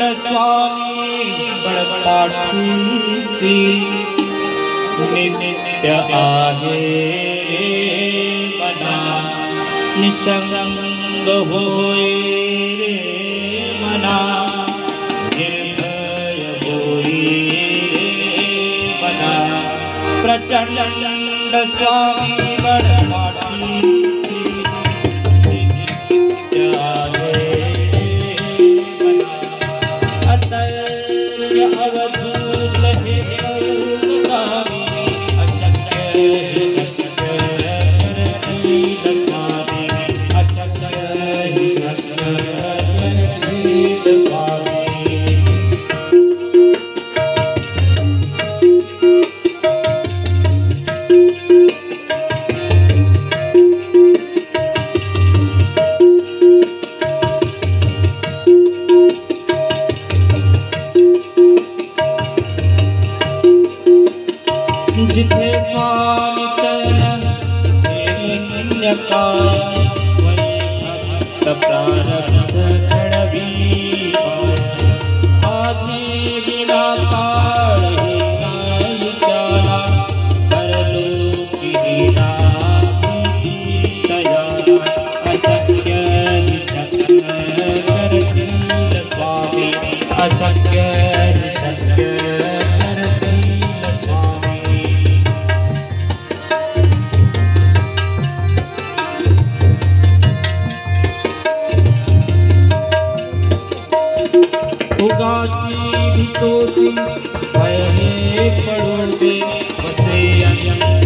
स्वामी बड़पाठी सी नित्य आहे मना निसंग होए रे मना निर्भय होए मना प्रचंड स्वामी बड़पाठी सी नित्य आहे मना अतय अवधूत हे सर्वगामी जिथे स्वामी चरण भक्त प्रारब्ध धड़वी आदि बिना काल ही नाई जाना परलोक ही नाई दया अशक्य निशक्य करती स्वामी अशक्य निशक्य उगाची भी तोसी भय पड़ोगे बसे